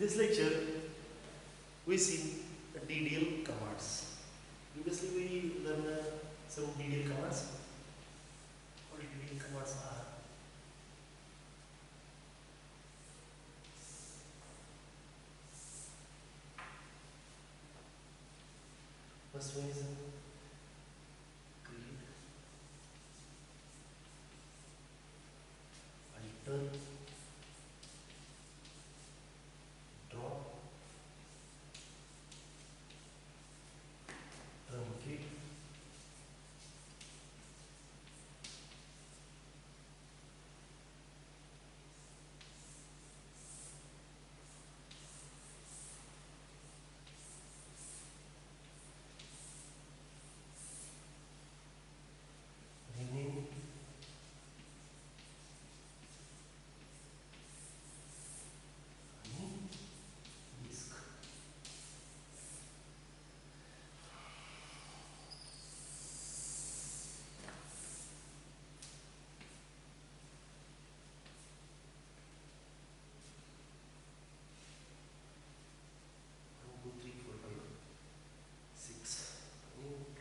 this lecture, we see DDL commands. Previously, we learned some DDL commands. All DDL commands are first one is create, alter, drop, truncate, rename, disk.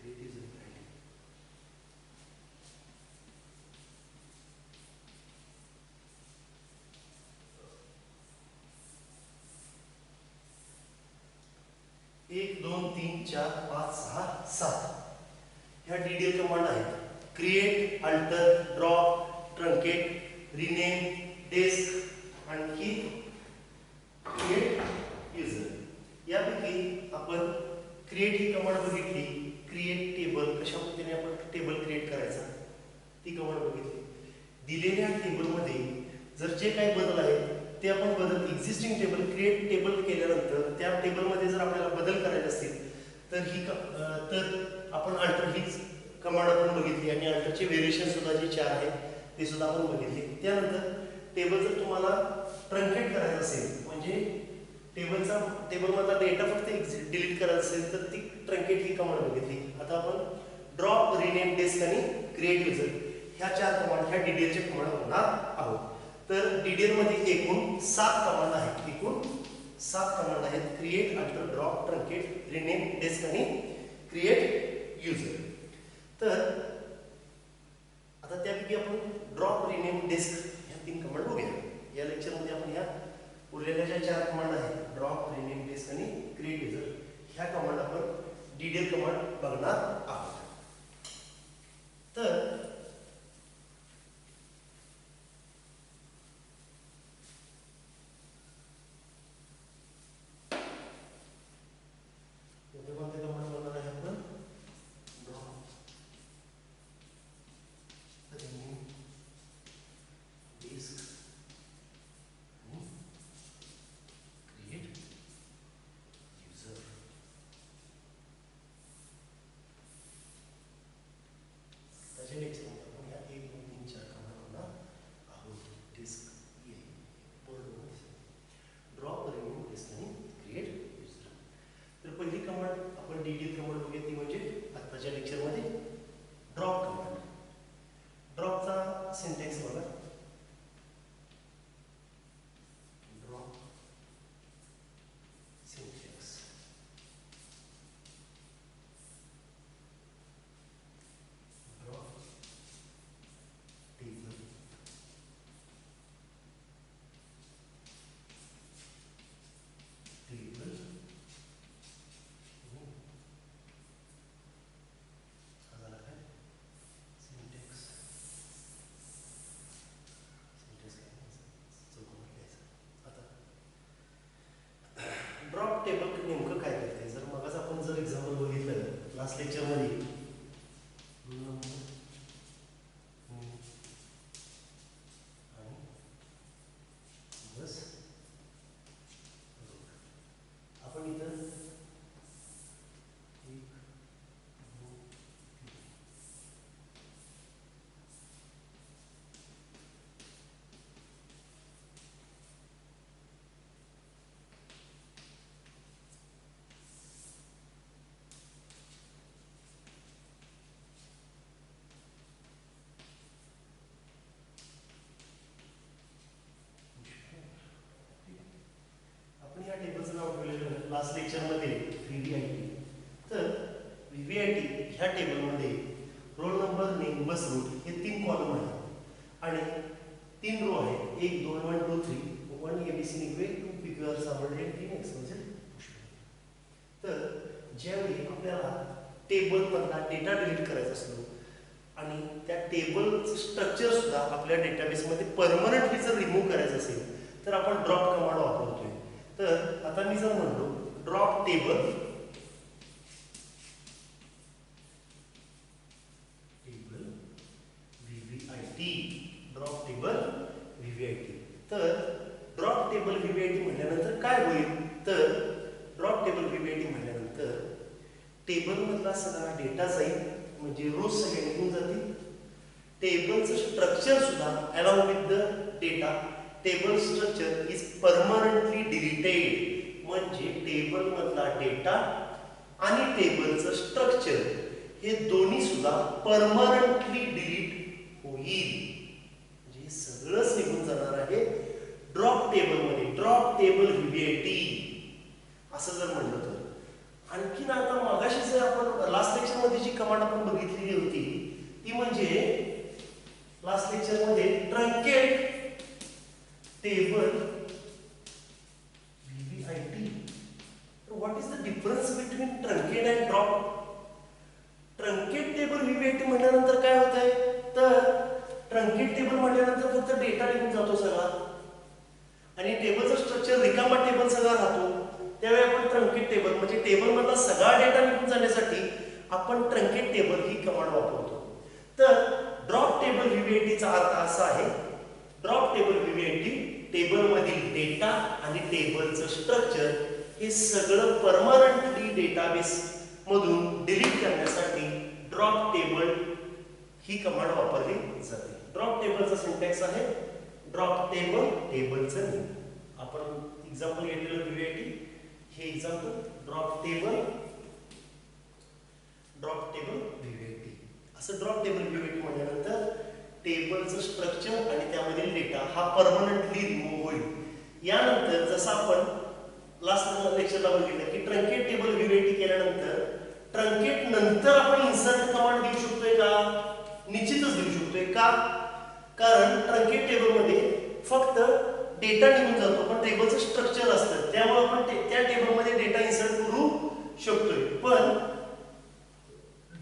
Create user ID. एक दोन तीन चार पाच सहा सात ह्या DDL command आहेत. Create, alter, drop, truncate, rename, desk आणखी क्रिएट युजर. यापैकी आपण क्रिएट ही कमांड बघितली. क्रिएट टेबल, कशा पद्धतीने आपण टेबल क्रिएट करायचा ती कमांड बघितली. दिलेल्या टेबलमध्ये जर जे काही बदल आहेत ते आपण बदल एक्झिस्टिंग टेबल क्रिएट टेबल केल्यानंतर त्या टेबलमध्ये जर आपल्याला बदल करायचे असतील तर आपण अल्टर ही कमांड आपण बघितली आणि अल्टरचे व्हेरिएशन सुद्धा जे चार आहेत ते सुद्धा आपण बघितले. त्यानंतर टेबल जर तुम्हाला ट्रंकेट करायचं असेल म्हणजे टेबलमधला डेटा फक्त डिलीट करायचा असेल तर ती ट्रंकेट ही कमांड बघितली. आता आपण ड्रॉप, रिनेम, डेस्क आणि क्रिएट युजर ह्या चार कमांड ह्या DDLच्या कमांड बघणार आहोत. तर DDL मध्ये एकूण 7 कमांड आहेत. एकूण 7 कमांड आहेत. Create, alter, drop, truncate, rename, desk आणि क्रिएट युजर. तर आता त्यापैकी आपण ड्रॉप, रिनेम, डेस्क ह्या 3 कमांड बघूया. या लेक्चरमध्ये आपण ह्या उरलेल्या ज्या 4 कमांड आहेत ड्रॉप, रिनेम, डेस्क आणि क्रिएट युजर ह्या कमांड आपण DDL कमांड बघणार आहोत. तर कोणते कमांड बघणार आहे आपण? ड्रॉप, रिनेम, डेस्क आणि क्रिएट युजर. त्याच्या 1 ABC निघवे 2 PQR सापडले 3 XYZ तर ज्यावेळी आपल्याला टेबल मधला डेटा डिलीट करायचा असतो आणि त्या टेबलचं स्ट्रक्चर सुद्धा आपल्या डेटाबेसमध्ये परमनंटली जर रिमूव्ह करायचं असेल तर आपण ड्रॉप कमांड वापरतोय. तर आता मी जर म्हणलो drop table VVIT drop table VVIT. तर ड्रॉप टेबल VVIT म्हटल्यानंतर काय होईल तर ड्रॉप टेबल VVIT म्हटल्यानंतर टेबल मधला सगळा डेटा जाईल म्हणजे रोज सगळे निघून जातील. टेबलचं स्ट्रक्चर सुद्धा along with the data table structure is permanently deleted म्हणजे टेबल मधला डेटा आणि टेबलचं स्ट्रक्चर हे दोन्ही सुद्धा परमनंटली डिलीट होईल म्हणजे सगळंच निघून जाणार आहे ड्रॉप टेबल मध्ये. ड्रॉप टेबल VVIT असं जर म्हणलं तर आणखीन आता मगाशी जर आपण लास्ट लेक्चर मध्ये जी कमांड आपण बघितलेली होती ती म्हणजे लास्ट लेक्चर मध्ये truncate table VVIT. What is the difference between truncate and drop? Truncate table VVIT म्हटल्यानंतर काय होत आहे तर ट्रंकेट टेबल म्हटल्यानंतर फक्त डेटा निघून जातो सगळा आणि टेबलचं स्ट्रक्चर रिकामा टेबल सगळा राहतो. त्यावेळी आपण ट्रंकेट टेबल म्हणजे टेबल मधला सगळा डेटा निघून जाण्यासाठी आपण ट्रंकेट टेबल ही कमांड वापरतो. तर ड्रॉप टेबल VVITचा अर्थ असा आहे ड्रॉप टेबल VVIT टेबल मधील डेटा आणि टेबलचं स्ट्रक्चर हे सगळं परमनंटली डेटाबेस मधून डिलीट करण्यासाठी ड्रॉप टेबल ही कमांड वापरली जाते. ड्रॉप टेबलचा सिंटॅक्स आहे ड्रॉप टेबल टेबलचं नेम. आपण एक्झाम्पल घेतलेलं VVIT हे एक्झाम्पल ड्रॉप टेबल VVIT. असं ड्रॉप टेबल VVIT म्हटल्यानंतर टेबलचं स्ट्रक्चर आणि त्यामधील डेटा हा परमनंटली रिमूव्ह होईल. यानंतर जसं आपण लास्ट लेक्चरला बघितलं की ट्रंकेट टेबल VVIT केल्यानंतर ट्रंकेट नंतर आपण इन्सर्ट कमांड देऊ शकतोय का? निश्चितच देऊ शकतोय. का? कारण ट्रंकेट टेबल मध्ये फक्त डेटा निघून जातो पण टेबलचं स्ट्रक्चर असतं त्यामुळे आपण त्या टेबलमध्ये डेटा इन्सर्ट करू शकतोय. पण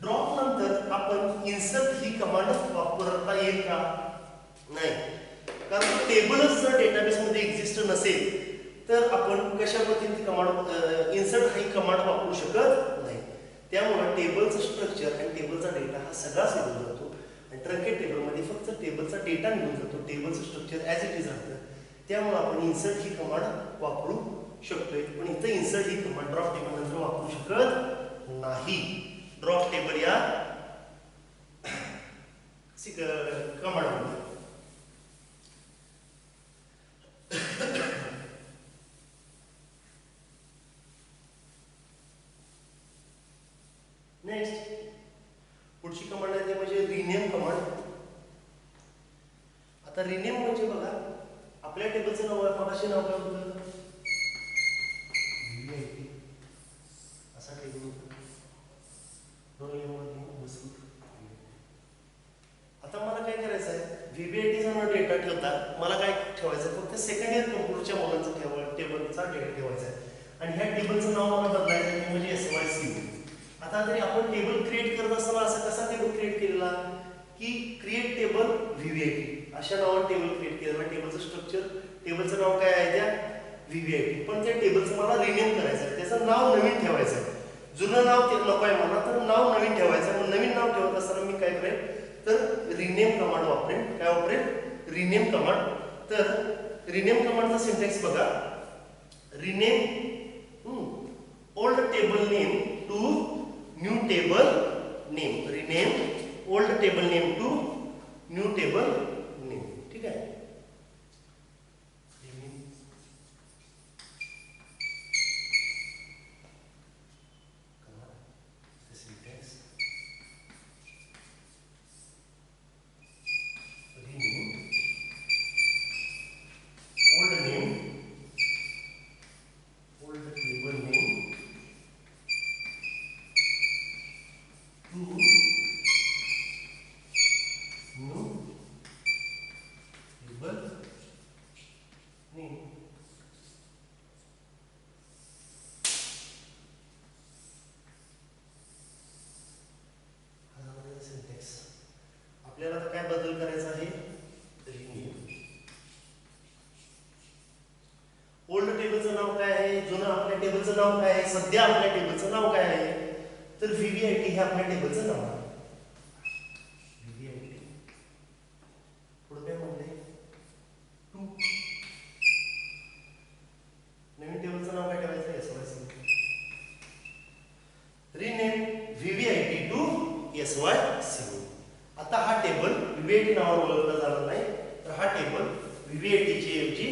ड्रॉप नंतर आपण इन्सर्ट ही कमांड वापरता येईल का? नाही. कारण टेबलच जर डेटाबेसमध्ये एक्झिस्ट नसेल तर आपण कशा पद्धतीने कमांड इन्सर्ट ही कमांड वापरू शकत नाही. त्यामुळे टेबलचं स्ट्रक्चर आणि टेबलचा डेटा हा सगळाच निघून जातो आणि ट्रंकेट टेबलमध्ये फक्त टेबलचा डेटा निघून जातो. टेबलचं स्ट्रक्चर ॲज इट इज राहतं. त्यामुळे आपण इन्सर्ट ही कमांड वापरू शकतोय. पण इथं इन्सर्ट ही कमांड ड्रॉप टेबल नंतर वापरू शकत नाही. ड्रॉप टेबल या कमांड नेक्स्ट पुढची कमांड आहे ते म्हणजे रिनेम कमांड. आता रिनेम म्हणजे बघा आपल्या टेबलचं नाव आहे मगाशी नाव काय होतं VVIT असा टेबल होता. आता मला काय करायचं आहे VVIT चा डेटा ठेवता मला काय ठेवायचं फक्त सेकंड इयर कम्प्युटरच्या मुलांचा टेबलचा डेटा ठेवायचा आहे आणि ह्या टेबलचं नाव मला बदलायचं आहे म्हणजे SYCU. आता जरी आपण टेबल क्रिएट करत असताना असं कसा टेबल क्रिएट केलेला की क्रिएट टेबल VVIT अशा नावाने टेबल क्रिएट केलेला. टेबलचं स्ट्रक्चर टेबलचं नाव काय आहे त्या VVIT. पण त्या टेबलचं मला रिनेम करायचं आहे त्याचं नाव नवीन ठेवायचं आहे. जुनं नाव ते नको आहे मला तर नाव नवीन ठेवायचं आहे. नवीन नाव ठेवत असताना मी काय करेन तर रिनेम कमांड वापरेन. काय वापरेन? Rename command. तर रिनेम कमांडचा सिंटॅक्स बघा rename old table name to new table name. Rename old table name to new table name. ठीक आहे. Name syntax. आपल्याला आता काय बदल करायचा आहे? रिनेम. ओल्ड टेबलचं नाव काय आहे? जुनं आपल्या टेबलचं नाव काय आहे? सध्या आपल्या टेबलचं नाव काय आहे? तर व्हीव्हीआयटी हे आपल्या टेबलचं नाव आहे. व्हीव्हीआयटी पुढे काय म्हणले? 2. नवीन टेबलचं नाव काय ठेवायचं? SYC. Rename VVIT to SYC. आता हा टेबल व्हीव्हीआयटी नावाने ओळखला जाणार नाही, तर हा टेबल व्हीव्हीआयटी ची ऐवजी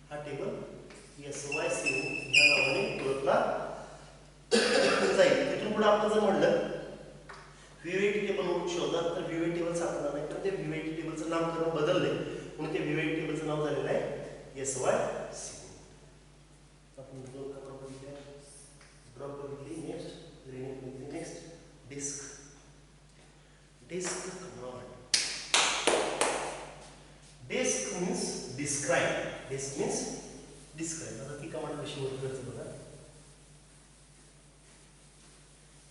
हा टेबल एसवायसी या नावाने ओळखला जाईल. तिथून पुढे आपण जर म्हणलं व्हीव्हीआयटी टेबल शोधा, तर व्हीव्हीआयटी टेबल सापडणार नाही, तर ते व्हीव्हीआयटी टेबलचं नामकरण बदलले म्हणून ते व्हीव्हीआयटी टेबलचं नाव झालेलं आहे एसवायसी. आपण ड्रॉप बघितली. नेक्स्ट रिनेम बघितली. Next desc. Desc command. Desc means describe. Desc means describe. आता ती कमांड कशी वर्क करते बघा.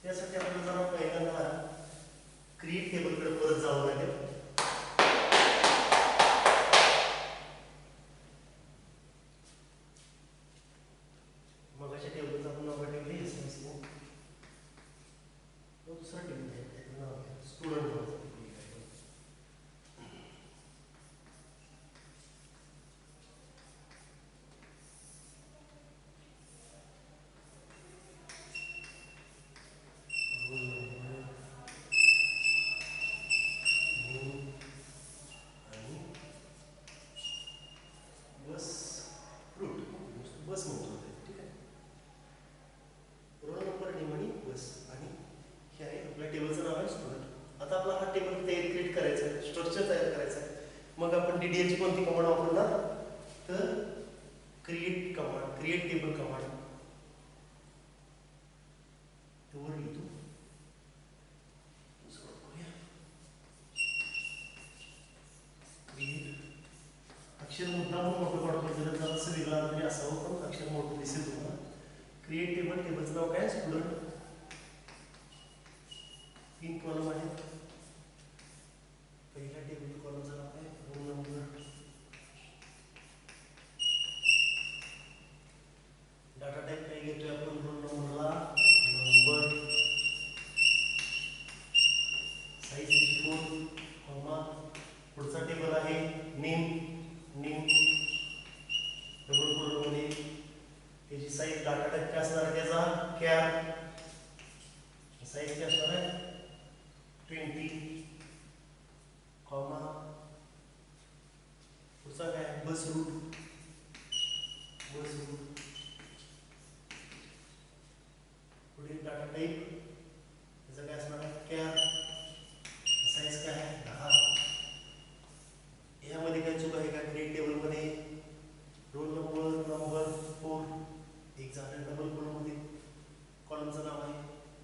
त्यासाठी आपल्याला जरा पहिल्यांदा क्रिएट टेबलकडे परत जावं लागेल. मगाच्या टेबलचं आपण नाव ठेवले एसएमसी. दुसरा टेबल आहे त्याचं नाव आहे स्टुडंट नावाचं. बस म्हणतो. ठीक आहे. रोल नंबर नेम आणि बस. आणि हे आहे आपल्या टेबलचं नाव आहे स्टुडंट. आता आपला हा टेबल क्रिएट करायचा आहे, स्ट्रक्चर तयार करायचं आहे. मग आपण डीडीएलची कोणती कमांड वापरणार? तर create command. Create table command. वर लिहितो. अक्षर मुद्दाम मोठं पडतो, जर जरासं वेगळा तरी असावं, पण अक्षर मोठं दिसेल तुम्हाला. Create table. टेबलचं नाव काय? स्टुडंट. 3 कॉलम आहेत. पहिल्या टेबल कॉलमचं नाव आहे रोल नंबर. डाटा टाईप काय घेतोय आपण? रोल नंबरला नंबर. Size 4 comma. पुढचा टेबल आहे नेम. नेम डबल कोलनमध्ये. त्याची साईज डाटा टाईप काय असणार आहे? त्याचा कॅर. साईज काय असणार आहे? 20 कॉमा. पुढचा काय? Bus route. Bus route. पुढे डाटा टाईप त्याचा काय असणार आहे? कॅर. साईज काय आहे? 10. यामध्ये काय चूक आहे का? क्रिएट टेबलमध्ये रोल नंबर नंबर 4 एक झालं. डबल कॉलममध्ये कॉलमचं नाव आहे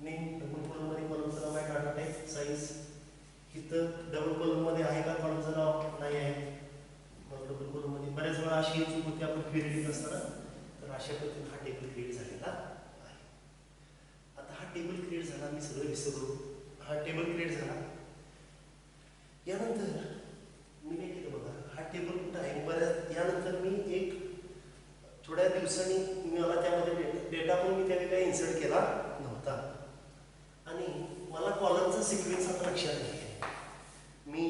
नेम. डबल कॉलममध्ये कॉलमचं नाव आहे डाटा टाईप साईज. इथं डबल कॉलममध्ये आहे का कॉलमचं नाव? नाही आहे. मग डबल कॉलममध्ये बऱ्याच वेळा अशी चूक होती आपण क्वेरी लिहित असताना. तर अशा पद्धतीने हा टेबल क्रिएट झालेला आहे. आता हा टेबल क्रिएट झाला. मी सगळं विसरलो. हा टेबल क्रिएट झाला. यानंतर मी काय केलं बघा. हा टेबल कुठं आहे? बऱ्याच यानंतर मी एक थोड्या दिवसांनी मला त्यामध्ये डेटा पण मी त्यावेळी काही इन्सर्ट केला नव्हता. आणि मला कॉलमचा सिक्वेन्स आता लक्षात नाही आहे. मी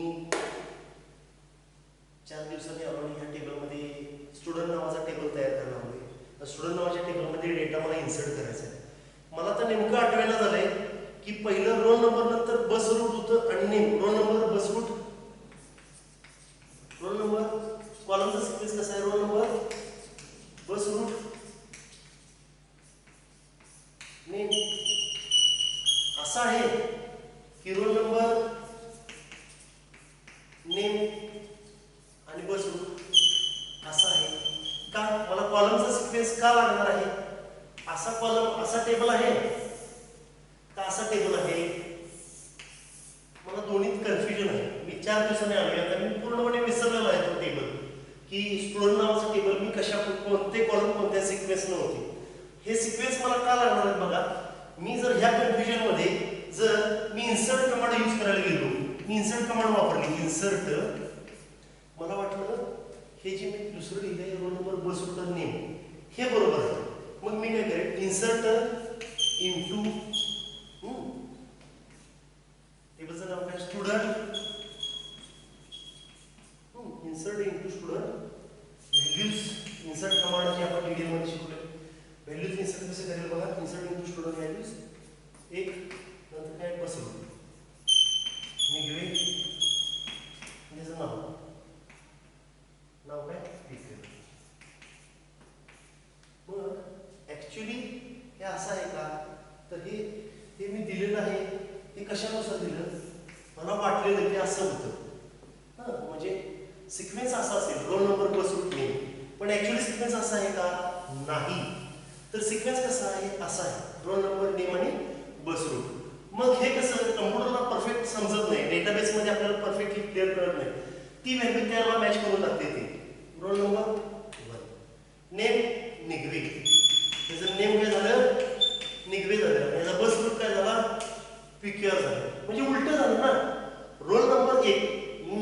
4 दिवसांनी आलो आणि ह्या टेबलमध्ये स्टुडंट नावाचा टेबल तयार करायला हवं. स्टुडंट नावाच्या टेबलमध्ये डेटा मला इन्सर्ट करायचा आहे. मला तर नेमकं आठवायला झालंय की पहिलं रोल नंबर नंतर बस रूट होतं आणि name. Roll number bus route. Roll number कॉलमचा sequence कसा आहे? Roll number bus route name. असा आहे की रोल नंबर नेम आणि बस रूट असा आहे. का? मला कॉलमचा सिक्वेन्स का लागणार आहे? असा कॉलम असा टेबल आहे का असा टेबल आहे? मला दोन्हीत कन्फ्युजन आहे. मी 4 दिवसांनी आलो. आता मी पूर्णपणे विसरलेलो आहे तो टेबल की स्टुडंट नावाचं टेबल मी कोणते कॉलम कोणत्या सिक्वेन्सनं होते. हे सिक्वेन्स मला का लागणार आहेत बघा. मी जर ह्या कन्फ्युजनमध्ये जर मी इन्सर्ट कमांड यूज करायला गेलो, मी इन्सर्ट कमांड वापरली, इन्सर्ट, मला वाटलं हे जे मी दुसरं लिहिलंय रोल नंबर बस रुट नेम हे बरोबर आहे. मग मी काय करेन, इन्सर्ट इंटू टेबलचं नाव काय, student, insert into student values. Insert कमांडची आपण डिटेलमध्ये शिकलोय. व्हॅल्यूज इन्सर्ट कसे करेल बघा. इन्सर्ट इंटू स्टुडंट व्हॅल्यूज एक, नंतर काय बसव निघवे त्याचं नाव काय पिक्चर. मग ऍक्च्युली हे असं आहे का, तर हे मी दिलेलं आहे हे कशानुसार दिलं, मला वाटलेलं की असं होतं. म्हणजे सिक्वेन्स असा असेल roll number plus root name, पण ऍक्च्युली सिक्वेन्स असा आहे का, नाही. तर सिक्वेन्स कसा आहे, असा आहे, रोल नंबर नेम आणि बस रूट. मग हे कसं कम्प्युटरला परफेक्ट समजत नाही, डेटाबेसमध्ये आपल्याला परफेक्टली क्लिअर कळत नाही. ती व्हॅल्यू त्याला मॅच करून टाकते. ते रोल नंबर 1, नेम निघवे, त्याचं नेम काय झालं, निघवे झालं, याचा बस रूट काय झाला, पिक्युआर झालं. म्हणजे उलट झालं ना, रोल नंबर 1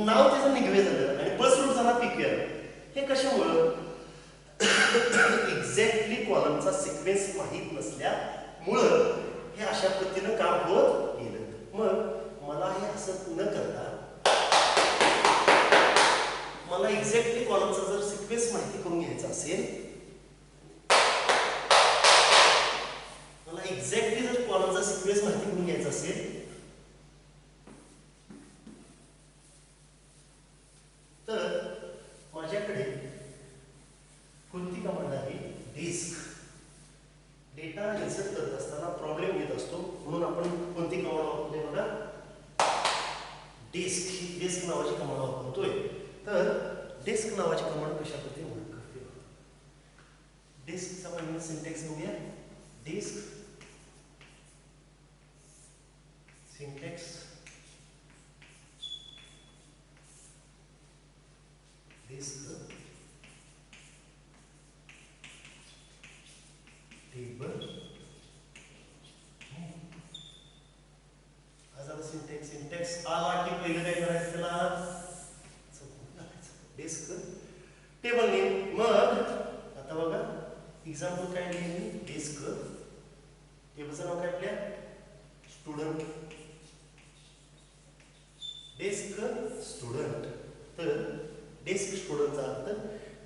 नाव त्याचं निघवे झालं आणि बस रूट झाला पिक्युआर. हे कशामुळं, एक्झॅक्टली कॉलमचा सिक्वेन्स माहीत नसल्यामुळं हे अशा पद्धतीनं काम होत गेलं. मग मला हे असं न करता मला एक्झॅक्टली कॉलमचा जर सिक्वेन्स माहिती करून घ्यायचा असेल, मला एक्झॅक्टली जर कॉलमचा सिक्वेन्स माहिती करून घ्यायचा असेल तर माझ्याकडे कोणती कमांड आहे, डिस्क. डेटा इन्सर्ट करत असताना प्रॉब्लेम येत असतो, म्हणून आपण कोणती कमांड वापरतोय बघा, डिस्क. ही डिस्क नावाची कमांड वापरतोय. तर डिस्क नावाची कमांड कशा पद्धतीने वर्क करते, डिस्कचा आपण सिंटॅक्स बघूया. Desc syntax, desc table, syntax आला की पहिलं काय करायचं, त्याला डिस्क टेबल नेम. मग आता बघा एक्झाम्पल काय लिहिले, डिस्क टेबलचं नाव काय आपल्या, स्टुडंट, डिस्क स्टुडंट. तर डिस्क स्टुडंटचा अर्थ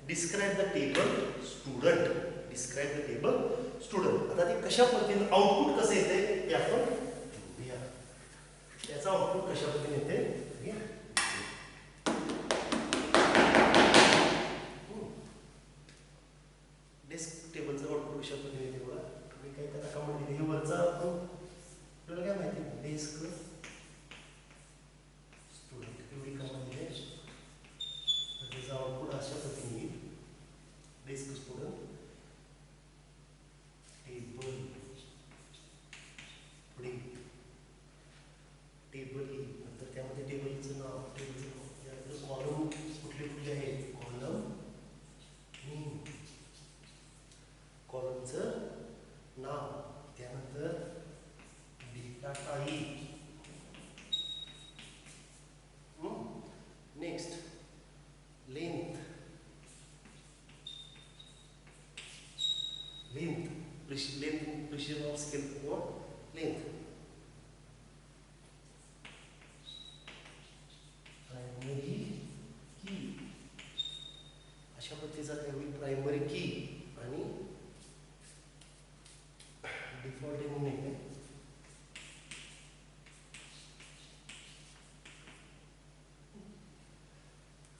describe the table student, describe the table student. आता ते कशा पद्धतीने आउटपुट कसं येते ते आपण बघूया. त्याचा आउटपुट कशा पद्धतीने येते बघूया. डिस्क टेबलचं आउटपुट कशा पद्धतीने येते बघा. मी काय त्याला कमांड दिली, हे वरचा आपल्याला काय माहिती, डिस्क स्टुडंट एवढी कमांड दिली, तर त्याचा आउटपुट अशा पद्धतीने येईल, डिस्क स्टुडंट टेबल पुढे टेबल येईल. नंतर त्यामध्ये टेबलचं नाव, त्यानंतर कॉलम कुठले कुठले आहेत, कॉलम नेम, कॉलमचं नाव, त्यानंतर data type, next length, length precision of scale किंवा लेंथ, प्रायमरी की, अशा पद्धतीचा काही प्रायमरी की आणि डिफॉल्ट म्हणून एक आहे.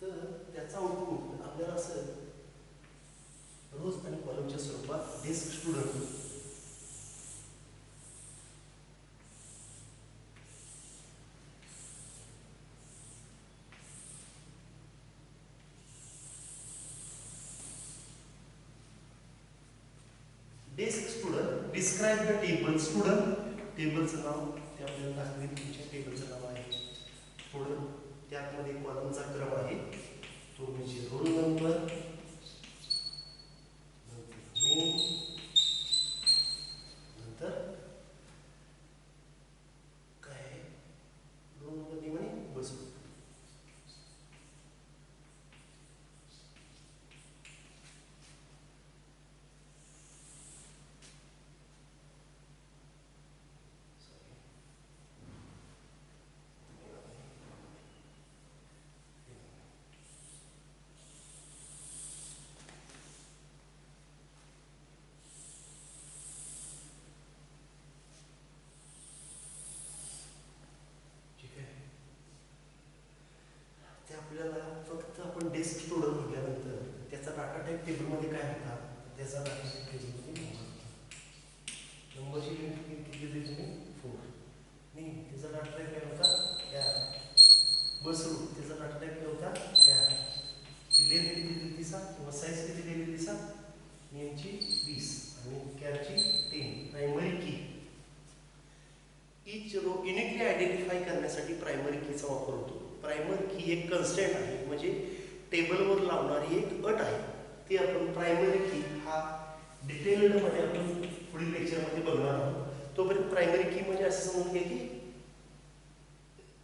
तर त्याचा आउटपुट आपल्याला असं रोज आणि कॉलमच्या स्वरूपात desc student, desc student describe the table student, टेबलचं नाव ते आपल्याला दाखवेल, तुमच्या टेबलचं नाव आहे स्टुडंट, त्यामध्ये कॉलमचा क्रम आहे तो म्हणजे रोल नंबर, नंतर नेम, नंतर काय रोल नंबर नेम आणि बस ग्रुप. आपल्याला फक्त आपण डेस्क स्टुडंट म्हटल्यानंतर त्याचा डाटा टाईप टेबलमध्ये काय होता, त्याचा डाटा टाईप टेबलमध्ये नंबरची किती दिली तुम्ही 4 नाही, त्याचा डाटा टाईप काय होता त्या बस रूट, त्याचा डाटा टाईप काय होता त्या लेंथ किती दिली ती 7 किंवा साईज किती दिली ती 7, नेमची 20 आणि कॅरची 10. प्रायमरी की ईच रो युनिकली आयडेंटिफाय करण्यासाठी प्रायमरी कीचा वापर होतो. प्रायमरी की एक कन्स्टंट आहे, म्हणजे टेबलवर लावणारी एक अट आहे. ती आपण प्रायमरी की हा डिटेलमध्ये आपण पुढील लेक्चरमध्ये बघणार आहोत. तोपर्यंत प्रायमरी की म्हणजे असं समजून घ्या की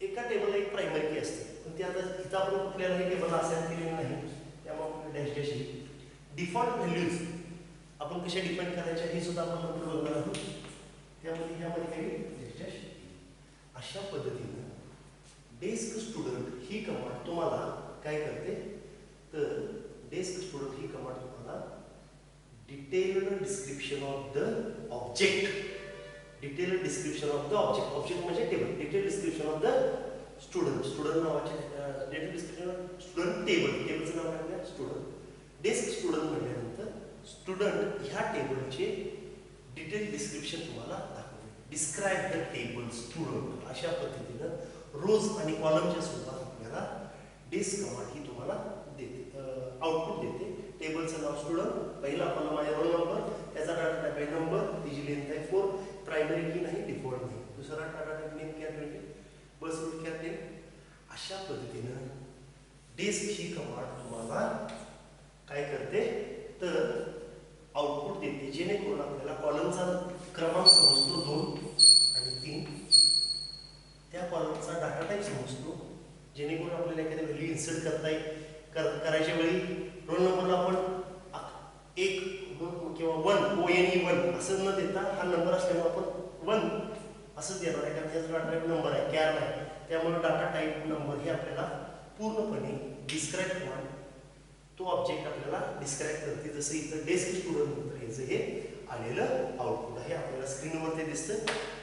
एका टेबलला एक प्रायमरी की असते, पण ती आता इथं आपण कुठल्याही टेबलला असाइन केलेली नाही, त्यामुळे आपण डॅश डॅश येईल. डिफॉल्ट व्हॅल्यूज आपण कशा डिफाईन करायच्या हे सुद्धा आपण नंतर बघणार आहोत. त्यामध्ये ह्यामध्ये काही डॅश डॅश अशा पद्धतीने डेस्क स्टुडंट ही कमांड तुम्हाला काय करते, तर डेस्क स्टुडंट ही कमांड तुम्हाला detailed description of the object, detailed description of the object, object म्हणजे table, detailed description of the student, student नावाचे detailed description of student table, टेबलचं नाव काय स्टुडंट. डेस्क स्टुडंट म्हटल्यानंतर स्टुडंट ह्या टेबलचे डिटेल डिस्क्रिप्शन तुम्हाला दाखवते. डिस्क्राईब द टेबल स्टुडंट अशा पद्धतीनं रोज आणि कॉलमच्या स्वरूपात आपल्याला डेस्क कमांड ही तुम्हाला देते, आउटपुट देते. टेबलचं नाव स्टुडंट, पहिला आपल्याला माझा रोल नंबर, त्याचा डाटा टाईप आहे नंबर, तिची लेंथ आहे 4, प्रायमरी की नाही, डिफॉल्ट नाही. दुसरा data type name care, bus route care name. अशा पद्धतीनं डेस्क ही कमांड तुम्हाला काय करते, तर आउटपुट देते, जेणेकरून आपल्याला कॉलमचा क्रमांक समजतो 2 आणि 3, त्या कॉलमचा डाटा टाईप समजतो, जेणेकरून आपल्याला एखादी व्हॅल्यू इन्सर्ट करायच्या वेळी रोल नंबरला आपण 1 किंवा 1 ONE1 असं न देता हा नंबर असल्यामुळे आपण 1 असंच देणार आहे, कारण त्याचा डाटा टाईप नंबर आहे, कॅर नाही. त्यामुळे डाटा टाईप नंबर हे आपल्याला पूर्णपणे डिस्क्राईब कमांड तो ऑब्जेक्ट आपल्याला डिस्क्राईब करते. जसं इथं डेस्क स्टुडंट नंतर याचं हे आलेलं आउटपुट आहे, आपल्याला स्क्रीनवर ते दिसतं,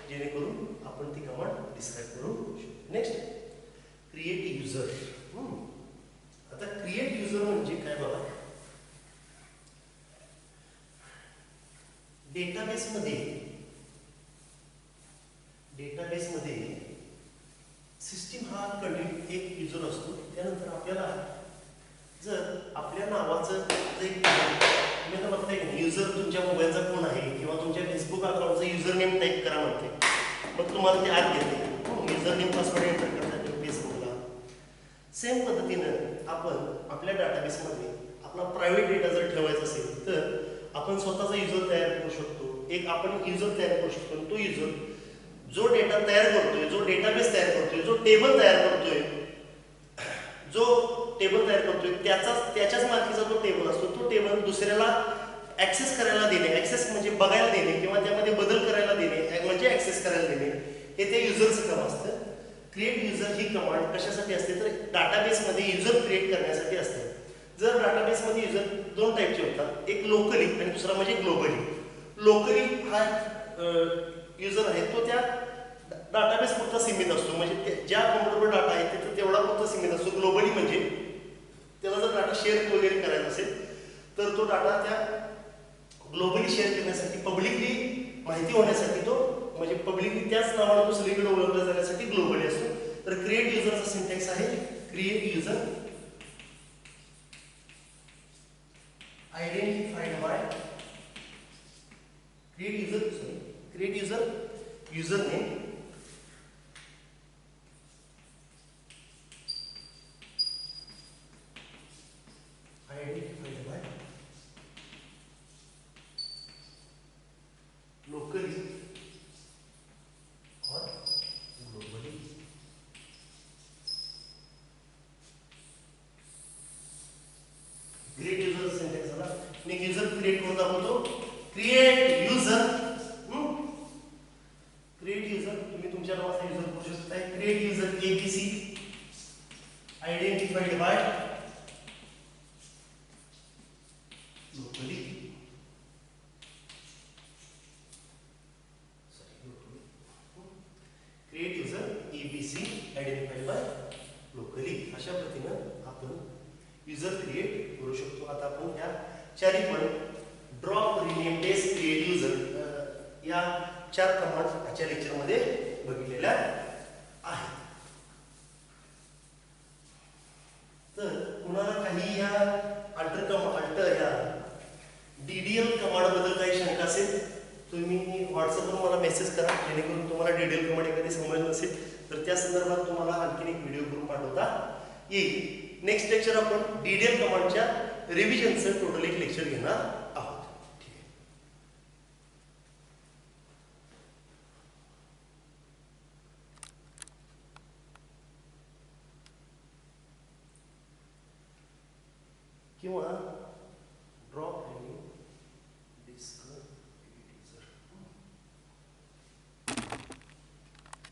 जेणेकरून आपण ती कमांड डिस्क्राईब करू शकतो. Next create user. आता क्रिएट युजर म्हणजे काय बघा, डेटाबेसमध्ये सिस्टीम हा कंटिन्यू एक युजर असतो. त्यानंतर आपल्याला जर आपल्या नावाचं एक तुम्ही आता बघताय की युजर तुमच्या मोबाईलचा फोन आहे किंवा तुमच्या फेसबुक अकाउंटचं युजर नेम टाईप करा म्हणते, मग तुम्हाला ते आत येते, युजर नेम पासवर्ड एंटर करतात फेसबुकला. सेम पद्धतीनं आपण आपल्या डाटाबेसमध्ये आपला प्रायव्हेट डेटा जर ठेवायचा असेल तर आपण स्वतःचा युजर तयार करू शकतो, एक आपण युजर तयार करू शकतो. तो युजर जो डेटा तयार करतोय, जो डेटाबेस तयार करतोय, जो टेबल तयार करतोय, त्याच्याच मालकीचा तो टेबल असतो, तो टेबल दुसऱ्याला ऍक्सेस करायला देणे, ऍक्सेस म्हणजे बघायला देणे किंवा त्यामध्ये बदल करायला देणे म्हणजे ऍक्सेस करायला देणे, हे ते युजरचं काम असतं. क्रिएट युजर ही कमांड कशासाठी असते, तर डाटाबेसमध्ये युजर क्रिएट करण्यासाठी असते. जर डाटाबेसमध्ये युजर 2 टाईपचे होतात, एक लोकली आणि दुसरा म्हणजे ग्लोबली. लोकली हा युजर आहे तो त्या डाटाबेस पुरता सीमित असतो, म्हणजे ज्या कॉम्प्युटरवर डाटा आहे तिथं तेवढा पुरता सीमित असतो. ग्लोबली म्हणजे त्याला जर डाटा शेअर वगैरे करायचा असेल तर तो डाटा त्या ग्लोबली शेअर करण्यासाठी, पब्लिकली माहिती होण्यासाठी, तो म्हणजे पब्लिकली त्याच नावानं तो सगळीकडे ओळखला जाण्यासाठी ग्लोबली असतो. तर क्रिएट युजरचा सिंटॅक्स आहे create user identified by create user name एक युजर क्रिएट करून दाखवतो. Create user. क्रिएट युजर तुम्ही तुमच्या नावाचा युजर करू शकता. Create user ABC identified by locally. Create user ABC identified by locally. अशा पद्धतीनं आपण युजर क्रिएट करू शकतो. आता आपण ह्या चारी पण drop, rename, desk, create user या 4 कमांड आजच्या लेक्चरमध्ये बघितलेल्या आहेत. तर कुणाला काही या अल्टर या DDL कमांड बद्दल काही शंका असेल तुम्ही व्हॉट्सअपवर मला मेसेज करा, जेणेकरून तुम्हाला DDL कमांड एखादी समजलं नसेल तर त्या संदर्भात तुम्हाला आणखीन एक व्हिडिओ करून पाठवता येईल. नेक्स्ट लेक्चर आपण DDL कमांडच्या रिव्हिजनचं टोटल एक लेक्चर घेणार